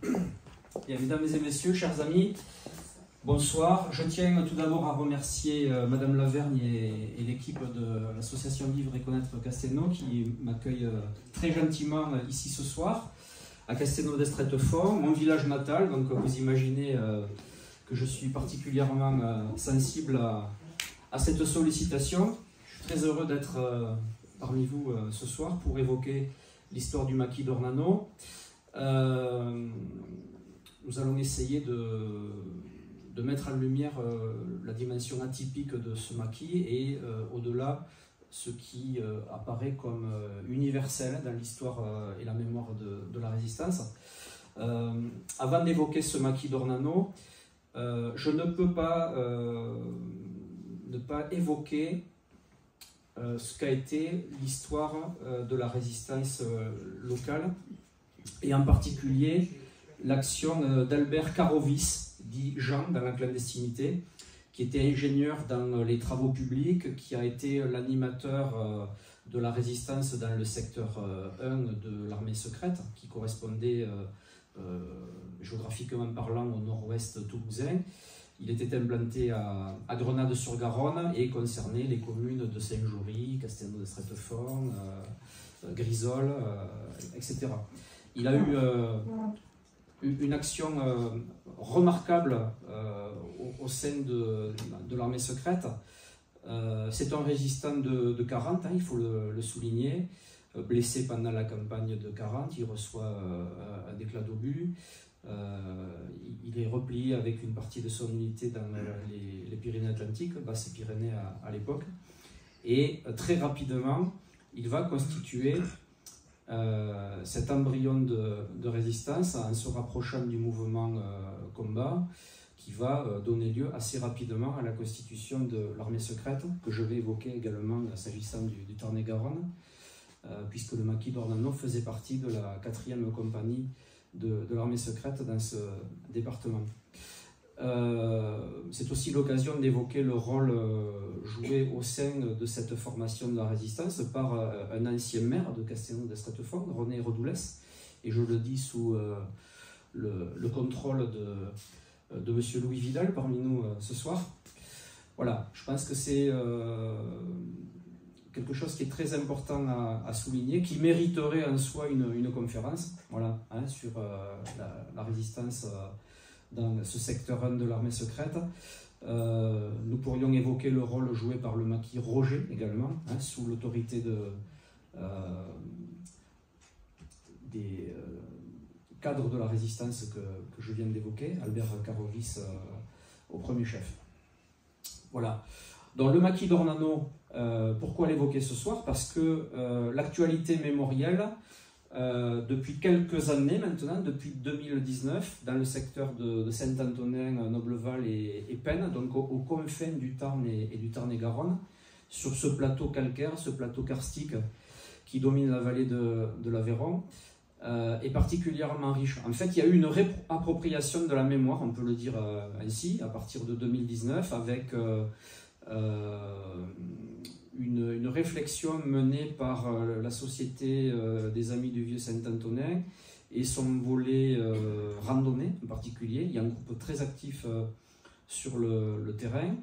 Bien, mesdames et messieurs, chers amis, bonsoir. Je tiens tout d'abord à remercier Madame Lavergne et l'équipe de l'association Vivre et Connaître Castelnau qui m'accueille très gentiment ici ce soir à Castelnau d'Estrettefort, mon village natal. Donc vous imaginez que je suis particulièrement sensible à cette sollicitation. Je suis très heureux d'être parmi vous ce soir pour évoquer l'histoire du maquis d'Ornano. Nous allons essayer de mettre en lumière la dimension atypique de ce maquis et au-delà ce qui apparaît comme universel dans l'histoire et la mémoire de la résistance. Avant d'évoquer ce maquis d'Ornano, je ne peux pas ne pas évoquer ce qu'a été l'histoire de la résistance locale et en particulier l'action d'Albert Carovis, dit Jean dans la clandestinité, qui était ingénieur dans les travaux publics, qui a été l'animateur de la résistance dans le secteur 1 de l'armée secrète, qui correspondait géographiquement parlant au nord-ouest toulousain. Il était implanté à Grenade-sur-Garonne et concernait les communes de Saint-Jory, Castelnau d'Estrettefort, Grisol, etc. Il a eu une action remarquable au sein de l'armée secrète. C'est un résistant de 40 ans, il faut le souligner, blessé pendant la campagne de 40, il reçoit un éclat d'obus. Il est replié avec une partie de son unité dans les Pyrénées-Atlantiques, Basses-Pyrénées à l'époque, et très rapidement, il va constituer cet embryon de résistance en se rapprochant du mouvement combat qui va donner lieu assez rapidement à la constitution de l'armée secrète que je vais évoquer également s'agissant du Tarn-et-Garonne puisque le maquis d'Ornano faisait partie de la 4e compagnie de l'armée secrète dans ce département. C'est aussi l'occasion d'évoquer le rôle joué au sein de cette formation de la résistance par un ancien maire de Castelnau d'Estrettefort, René Redoulès, et je le dis sous le contrôle de monsieur Louis Vidal parmi nous ce soir. Voilà, je pense que c'est quelque chose qui est très important à souligner, qui mériterait en soi une conférence, voilà, hein, sur la résistance dans ce secteur 1 de l'armée secrète. Nous pourrions évoquer le rôle joué par le maquis Roger également, hein, sous l'autorité des cadres de la résistance que je viens d'évoquer, Albert Carovis au premier chef. Voilà. Donc le maquis d'Ornano, pourquoi l'évoquer ce soir? Parce que l'actualité mémorielle, depuis quelques années maintenant, depuis 2019, dans le secteur de Saint-Antonin, Nobleval et Penne, donc aux confins du Tarn et du Tarn-et-Garonne, sur ce plateau calcaire, ce plateau karstique qui domine la vallée de l'Aveyron, est particulièrement riche. En fait, il y a eu une réappropriation de la mémoire, on peut le dire ainsi, à partir de 2019, avec une réflexion menée par la Société des Amis du Vieux Saint-Antonin et son volet randonnée en particulier. Il y a un groupe très actif sur le terrain.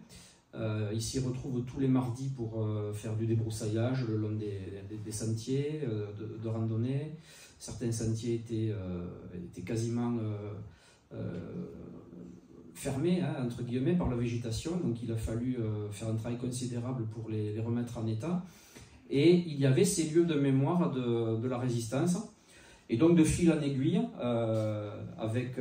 Ils s'y retrouvent tous les mardis pour faire du débroussaillage le long des sentiers de randonnée. Certains sentiers étaient quasiment fermés, hein, entre guillemets, par la végétation, donc il a fallu faire un travail considérable pour les remettre en état. Et il y avait ces lieux de mémoire de la résistance. Et donc de fil en aiguille, avec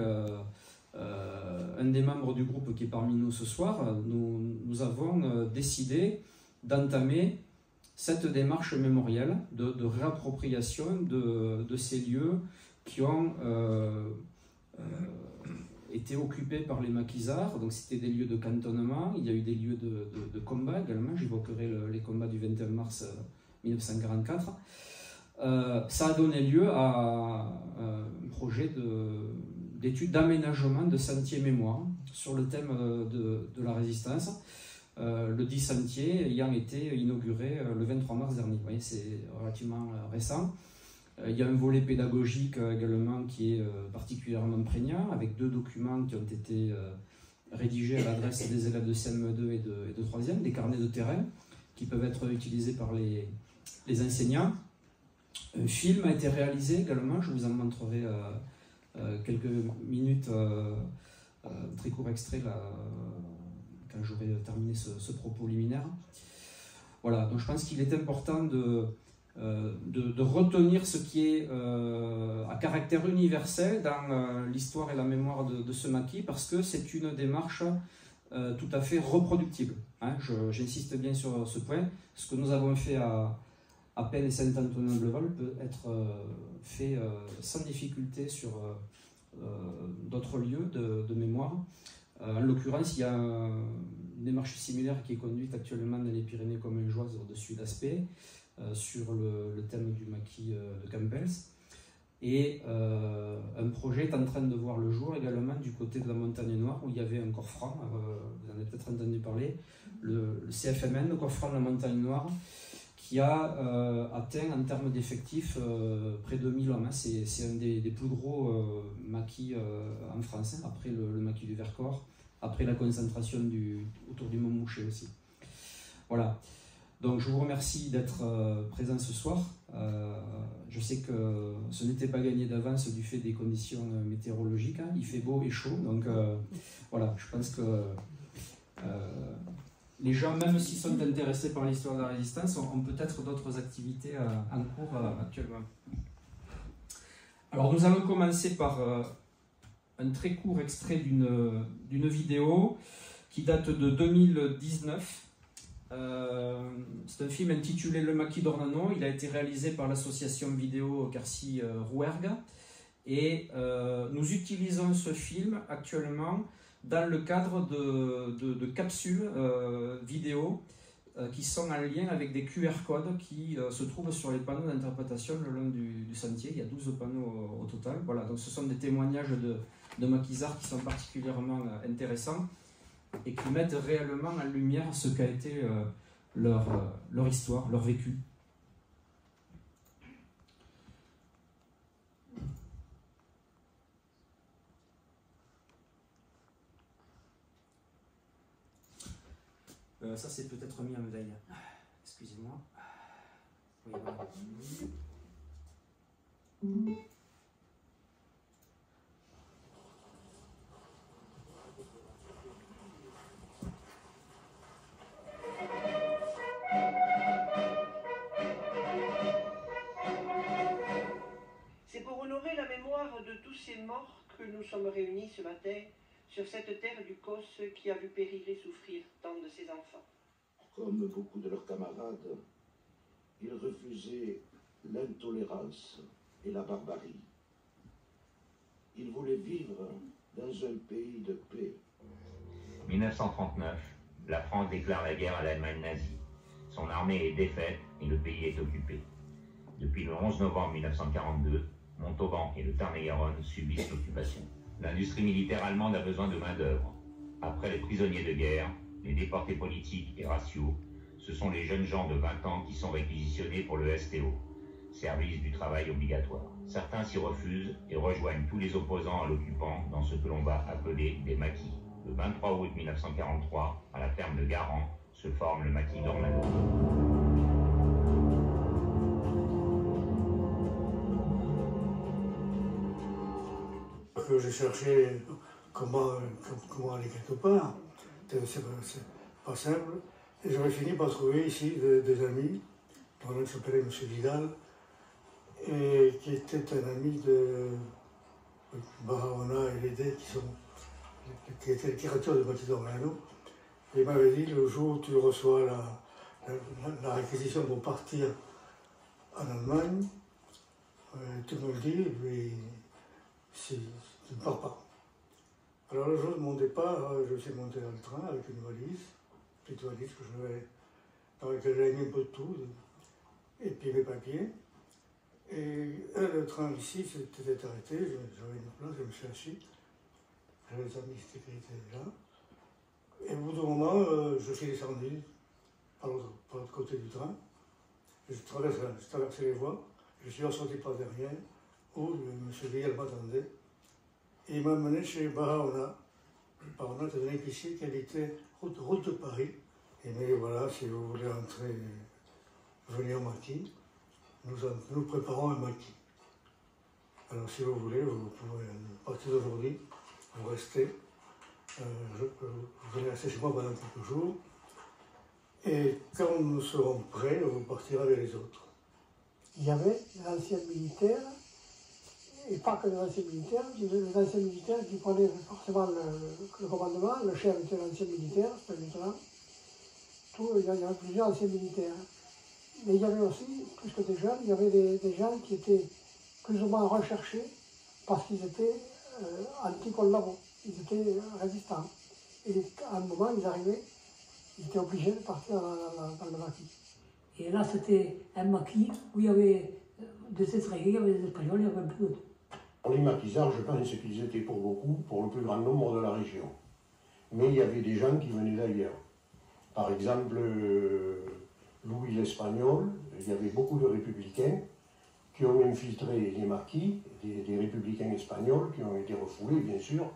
un des membres du groupe qui est parmi nous ce soir, nous avons décidé d'entamer cette démarche mémorielle de réappropriation de ces lieux qui ont été occupés par les maquisards. Donc c'était des lieux de cantonnement, il y a eu des lieux de combat également, j'évoquerai les combats du 21 mars 1944. Ça a donné lieu à un projet d'étude d'aménagement de sentiers mémoire sur le thème de la résistance. Le 10 sentier ayant été inauguré le 23 mars dernier. Vous voyez, c'est relativement récent. Il y a un volet pédagogique également qui est particulièrement prégnant, avec 2 documents qui ont été rédigés à l'adresse des élèves de CM2 et de 3e, des carnets de terrain qui peuvent être utilisés par les enseignants. Un film a été réalisé également, je vous en montrerai quelques minutes, très court extrait là, quand j'aurai terminé ce propos liminaire. Voilà, donc je pense qu'il est important de retenir ce qui est à caractère universel dans l'histoire et la mémoire de ce maquis, parce que c'est une démarche tout à fait reproductible. Hein, j'insiste bien sur ce point. Ce que nous avons fait à Penne et Saint-Antonin-Bleval peut être fait sans difficulté sur d'autres lieux de mémoire. En l'occurrence, il y a une démarche similaire qui est conduite actuellement dans les Pyrénées commingeoises au-dessus d'Aspet, sur le thème du maquis de Campbell. Et un projet est en train de voir le jour également du côté de la Montagne Noire, où il y avait un corps franc, vous en avez peut-être entendu parler, le CFMN, le corps franc de la Montagne Noire, qui a atteint en termes d'effectifs près de 1000 hommes. Hein. C'est un des plus gros maquis en France, hein, après le maquis du Vercors, après la concentration autour du Montmouchet aussi. Voilà. Donc je vous remercie d'être présent ce soir. Je sais que ce n'était pas gagné d'avance du fait des conditions météorologiques. Hein. Il fait beau et chaud, donc voilà, je pense que les gens, même s'ils sont intéressés par l'histoire de la résistance, ont peut-être d'autres activités en cours actuellement. Alors nous allons commencer par un très court extrait d'une vidéo qui date de 2019. C'est un film intitulé Le Maquis d'Ornanon. Il a été réalisé par l'association vidéo Quercy-Rouergue et nous utilisons ce film actuellement dans le cadre de capsules vidéo qui sont en lien avec des QR codes qui se trouvent sur les panneaux d'interprétation le long du sentier. Il y a 12 panneaux au total. Voilà, donc ce sont des témoignages de maquisards qui sont particulièrement intéressants et qui mettent réellement en lumière ce qu'a été leur histoire, leur vécu. Ça c'est peut-être mis en veille. Excusez-moi. Oui, voilà. C'est pour honorer la mémoire de tous ces morts que nous sommes réunis ce matin sur cette terre du Causse qui a vu périr et souffrir tant de ses enfants. Comme beaucoup de leurs camarades, ils refusaient l'intolérance et la barbarie. Ils voulaient vivre dans un pays de paix. 1939, la France déclare la guerre à l'Allemagne nazie. Son armée est défaite et le pays est occupé. Depuis le 11 novembre 1942, Montauban et le Tarn-et-Garonne subissent l'occupation. L'industrie militaire allemande a besoin de main-d'œuvre. Après les prisonniers de guerre, les déportés politiques et raciaux, ce sont les jeunes gens de 20 ans qui sont réquisitionnés pour le STO, service du travail obligatoire. Certains s'y refusent et rejoignent tous les opposants à l'occupant dans ce que l'on va appeler des maquis. Le 23 août 1943, à la ferme de Garand, se forme le maquis d'Ornanon. J'ai cherché comment aller quelque part, c'est pas simple, et j'aurais fini par trouver ici des amis, dont l'un s'appelait M. Vidal, et qui était un ami de Barahona et Lédé, qui était le curateur de Maquis d'Ornanon. Et il m'avait dit, le jour où tu reçois la réquisition pour partir en Allemagne, tu me le dis, et puis si tu ne pars pas. Alors le jour de mon départ, je suis monté dans le train avec une petite valise dans laquelle j'avais mis un peu de tout, et puis mes papiers. Et le train ici s'était arrêté, j'avais une place, je me suis assis. J'avais les amis qui étaient là. Et au bout d'un moment, je suis descendu par l'autre côté du train. Je traversais les voies, Je suis ressorti par derrière, où M. Guillaume m'attendait. Et il m'a mené chez Barahona. Barahona était un épicier qui habitait route de Paris. Et mais voilà, si vous voulez entrer, venir au maquis, nous préparons un maquis. Alors si vous voulez, vous pouvez, à partir d'aujourd'hui, vous restez. Vous venez rester chez moi pendant quelques jours. Et quand nous serons prêts, vous partirez avec les autres. Il y avait les anciens militaires, et pas que les anciens militaires, il y avait les anciens militaires qui prenaient forcément le commandement, le chef était l'ancien militaire, c'était le lieutenant. Il y avait plusieurs anciens militaires. Mais il y avait aussi, plus que des jeunes, il y avait des gens qui étaient plus ou moins recherchés parce qu'ils étaient anti-collabos, ils étaient résistants. Et à un moment, ils arrivaient, ils étaient obligés de partir dans le maquis. Et là, c'était un maquis où il y avait des étrangers, il y avait des Espagnols, il y avait un peu de tout. Les maquisards, je pense qu'ils étaient pour beaucoup, pour le plus grand nombre de la région. Mais il y avait des gens qui venaient d'ailleurs. Par exemple, Louis l'Espagnol, il y avait beaucoup de républicains qui ont infiltré les maquis, des républicains espagnols qui ont été refoulés, bien sûr,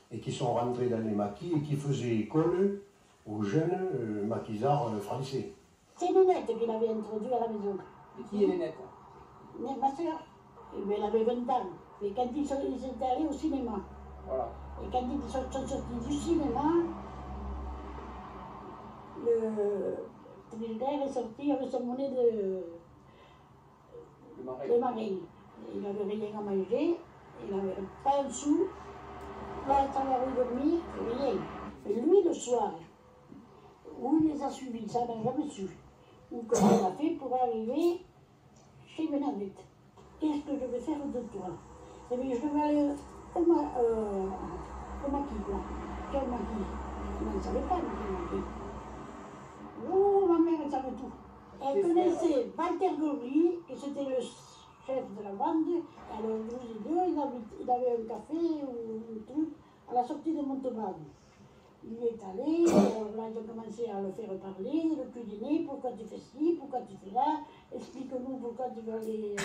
et qui sont rentrés dans les maquis et qui faisaient école aux jeunes maquisards français. C'est Nénette qui l'avait introduit à la maison. Et qui est Nénette? Ma soeur. Elle avait 20 ans. Et quand ils étaient allés au cinéma. Voilà. Et quand ils sont sortis du cinéma, le Trinitaire est sorti avec son monnaie de marine. Il n'avait rien à manger, il n'avait pas un sou, pas un temps à dormir, rien. Et lui, le soir, où il les a suivis, ça n'a jamais su. Ou comment il a fait pour arriver chez Benavette. Qu'est-ce que je vais faire de toi? Eh bien, je vais aller au maquis, quoi. Quel maquis? On ne savait pas quel maquis. Oh, ma mère, elle savait tout. Elle connaissait Walter Gobry, qui c'était le chef de la bande. Alors, nous deux, il avait un café ou un truc à la sortie de Montauban. Il est allé, là, ils ont commencé à le faire parler, le cuisiner, pourquoi tu fais ci, pourquoi tu fais là, explique-nous pourquoi tu veux aller.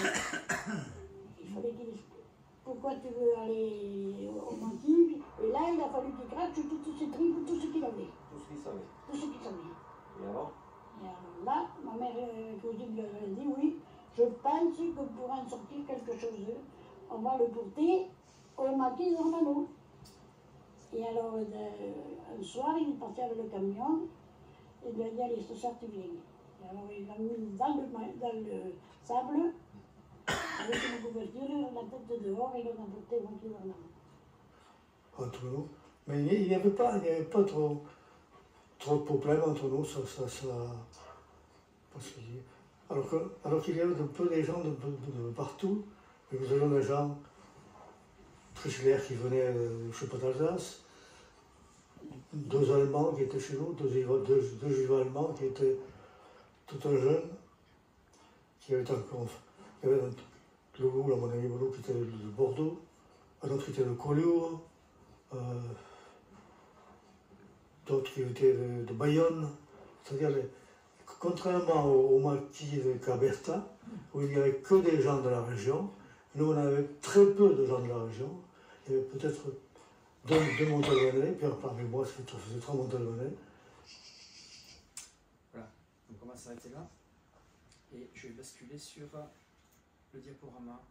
Il fallait qu'il explique. Pourquoi tu veux aller au maquis? Et là, il a fallu qu'il crache toutes ses tripes, tout ce qu'il avait. Tout ce qu'il savait. Tout ce qu'il savait. Et alors? Et alors là, ma mère cousine lui avait dit oui, je pense que pour en sortir quelque chose, on va le porter au maquis Normano. Et alors, un soir, il est parti avec le camion, et il lui a dit allez, ce soir tu viens. Et alors, il l'a mis dans le sable, avec une couverture, la tête dehors, et il l'a porté au maquis Normano. Entre nous. Mais il n'y avait pas trop de problèmes entre nous, alors qu'il y avait un peu des gens de partout, et nous avions des gens très clairs qui venaient, je ne sais pas, d'Alsace, 2 Allemands qui étaient chez nous, deux Juifs allemands qui étaient tout un jeune, qui avait encore, il y avait un Loulou, là, mon ami Loulou, qui était de Bordeaux, un autre qui était de Collioure, d'autres qui étaient de Bayonne, c'est-à-dire, contrairement au maquis de Caberta, où il n'y avait que des gens de la région, nous on avait très peu de gens de la région, il y avait peut-être 2 Montalbanais, puis parmi moi ça faisait 3 Montalbanais. Voilà, donc on va s'arrêter là, et je vais basculer sur le diaporama.